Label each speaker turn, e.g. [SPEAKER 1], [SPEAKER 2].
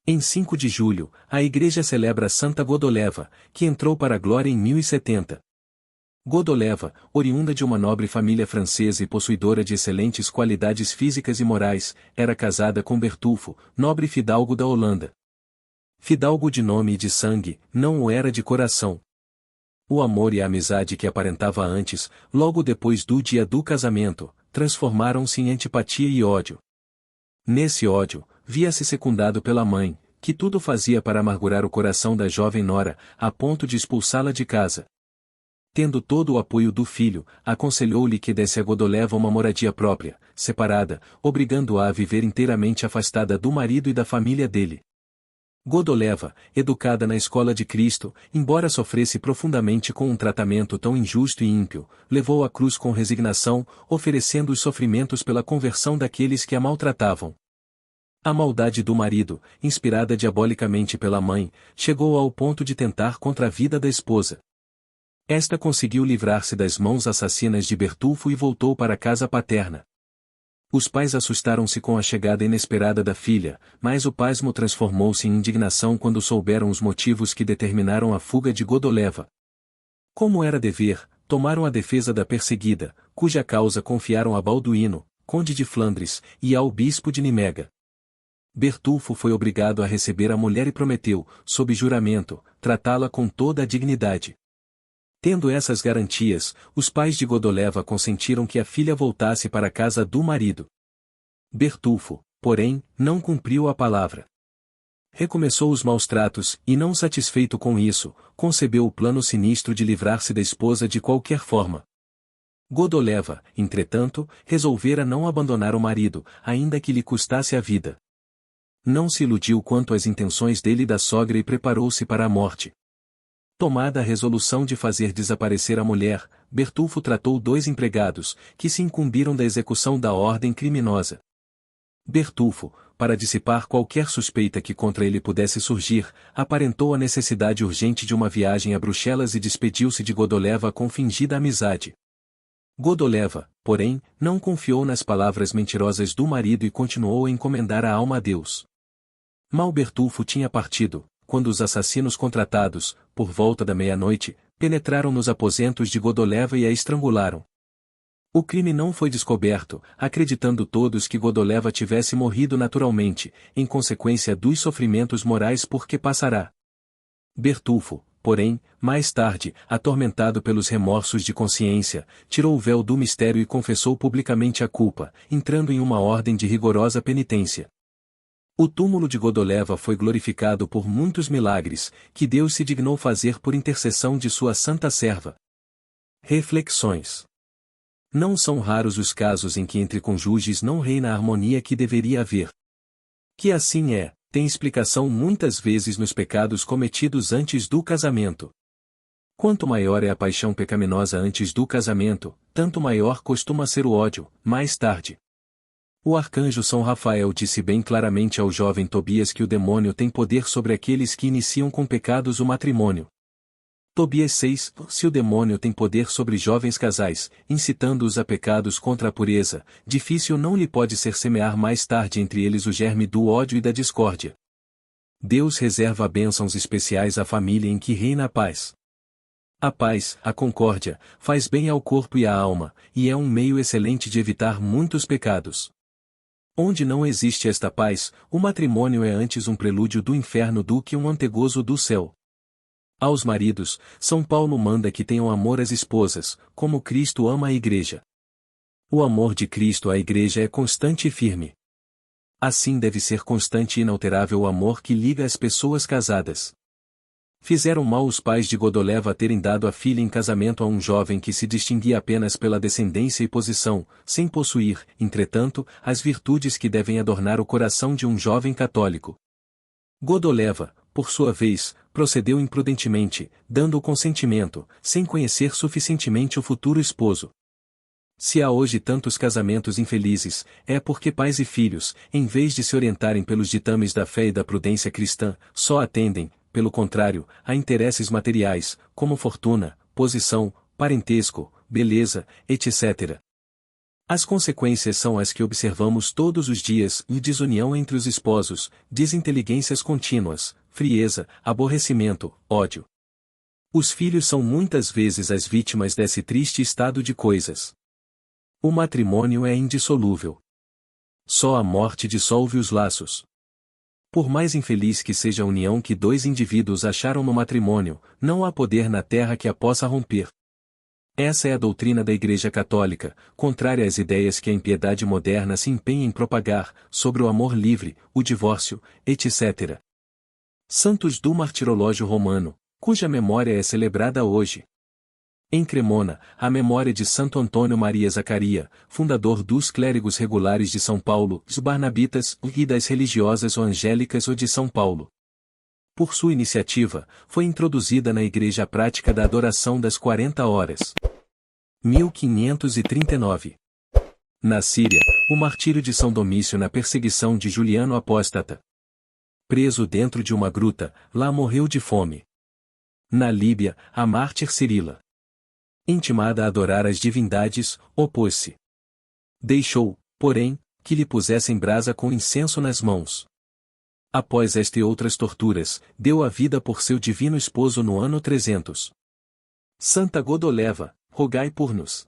[SPEAKER 1] Em 5 de julho, a Igreja celebra Santa Godoleva, que entrou para a glória em 1070. Godoleva, oriunda de uma nobre família francesa e possuidora de excelentes qualidades físicas e morais, era casada com Bertulfo, nobre fidalgo da Holanda. Fidalgo de nome e de sangue, não o era de coração. O amor e a amizade que aparentava antes, logo depois do dia do casamento, transformaram-se em antipatia e ódio. Nesse ódio, via-se secundado pela mãe, que tudo fazia para amargurar o coração da jovem nora, a ponto de expulsá-la de casa. Tendo todo o apoio do filho, aconselhou-lhe que desse a Godoleva uma moradia própria, separada, obrigando-a a viver inteiramente afastada do marido e da família dele. Godoleva, educada na escola de Cristo, embora sofresse profundamente com um tratamento tão injusto e ímpio, levou a cruz com resignação, oferecendo os sofrimentos pela conversão daqueles que a maltratavam. A maldade do marido, inspirada diabolicamente pela mãe, chegou ao ponto de tentar contra a vida da esposa. Esta conseguiu livrar-se das mãos assassinas de Bertulfo e voltou para a casa paterna. Os pais assustaram-se com a chegada inesperada da filha, mas o pasmo transformou-se em indignação quando souberam os motivos que determinaram a fuga de Godoleva. Como era dever, tomaram a defesa da perseguida, cuja causa confiaram a Balduíno, conde de Flandres, e ao bispo de Nimega. Bertulfo foi obrigado a receber a mulher e prometeu, sob juramento, tratá-la com toda a dignidade. Tendo essas garantias, os pais de Godoleva consentiram que a filha voltasse para a casa do marido. Bertulfo, porém, não cumpriu a palavra. Recomeçou os maus tratos, e não satisfeito com isso, concebeu o plano sinistro de livrar-se da esposa de qualquer forma. Godoleva, entretanto, resolvera não abandonar o marido, ainda que lhe custasse a vida. Não se iludiu quanto às intenções dele e da sogra e preparou-se para a morte. Tomada a resolução de fazer desaparecer a mulher, Bertulfo tratou 2 empregados, que se incumbiram da execução da ordem criminosa. Bertulfo, para dissipar qualquer suspeita que contra ele pudesse surgir, aparentou a necessidade urgente de uma viagem a Bruxelas e despediu-se de Godoleva com fingida amizade. Godoleva, porém, não confiou nas palavras mentirosas do marido e continuou a encomendar a alma a Deus. Mal Bertulfo tinha partido, quando os assassinos contratados, por volta da meia-noite, penetraram nos aposentos de Godoleva e a estrangularam. O crime não foi descoberto, acreditando todos que Godoleva tivesse morrido naturalmente, em consequência dos sofrimentos morais por que passará. Bertulfo, porém, mais tarde, atormentado pelos remorsos de consciência, tirou o véu do mistério e confessou publicamente a culpa, entrando em uma ordem de rigorosa penitência. O túmulo de Godoleva foi glorificado por muitos milagres, que Deus se dignou fazer por intercessão de sua santa serva. Reflexões. Não são raros os casos em que entre cônjuges não reina a harmonia que deveria haver. Que assim é, tem explicação muitas vezes nos pecados cometidos antes do casamento. Quanto maior é a paixão pecaminosa antes do casamento, tanto maior costuma ser o ódio, mais tarde. O arcanjo São Rafael disse bem claramente ao jovem Tobias que o demônio tem poder sobre aqueles que iniciam com pecados o matrimônio. Tobias 6. Se o demônio tem poder sobre jovens casais, incitando-os a pecados contra a pureza, difícil não lhe pode ser semear mais tarde entre eles o germe do ódio e da discórdia. Deus reserva bênçãos especiais à família em que reina a paz. A paz, a concórdia, faz bem ao corpo e à alma, e é um meio excelente de evitar muitos pecados. Onde não existe esta paz, o matrimônio é antes um prelúdio do inferno do que um antegozo do céu. Aos maridos, São Paulo manda que tenham amor às esposas, como Cristo ama a Igreja. O amor de Cristo à Igreja é constante e firme. Assim deve ser constante e inalterável o amor que liga as pessoas casadas. Fizeram mal os pais de Godoleva terem dado a filha em casamento a um jovem que se distinguia apenas pela descendência e posição, sem possuir, entretanto, as virtudes que devem adornar o coração de um jovem católico. Godoleva, por sua vez, procedeu imprudentemente, dando o consentimento, sem conhecer suficientemente o futuro esposo. Se há hoje tantos casamentos infelizes, é porque pais e filhos, em vez de se orientarem pelos ditames da fé e da prudência cristã, só atendem, pelo contrário, a interesses materiais, como fortuna, posição, parentesco, beleza, etc. As consequências são as que observamos todos os dias: desunião entre os esposos, desinteligências contínuas, frieza, aborrecimento, ódio. Os filhos são muitas vezes as vítimas desse triste estado de coisas. O matrimônio é indissolúvel. Só a morte dissolve os laços. Por mais infeliz que seja a união que dois indivíduos acharam no matrimônio, não há poder na terra que a possa romper. Essa é a doutrina da Igreja Católica, contrária às ideias que a impiedade moderna se empenha em propagar, sobre o amor livre, o divórcio, etc. Santos do Martirológio Romano, cuja memória é celebrada hoje. Em Cremona, a memória de Santo Antônio Maria Zacaria, fundador dos Clérigos Regulares de São Paulo, dos Barnabitas e das Religiosas ou Angélicas ou de São Paulo. Por sua iniciativa, foi introduzida na Igreja a prática da adoração das 40 horas. 1539. Na Síria, o martírio de São Domício na perseguição de Juliano Apóstata. Preso dentro de uma gruta, lá morreu de fome. Na Líbia, a mártir Cirila. Intimada a adorar as divindades, opôs-se. Deixou, porém, que lhe pusessem brasa com incenso nas mãos. Após esta e outras torturas, deu a vida por seu divino esposo no ano 300. Santa Godoleva, rogai por nós.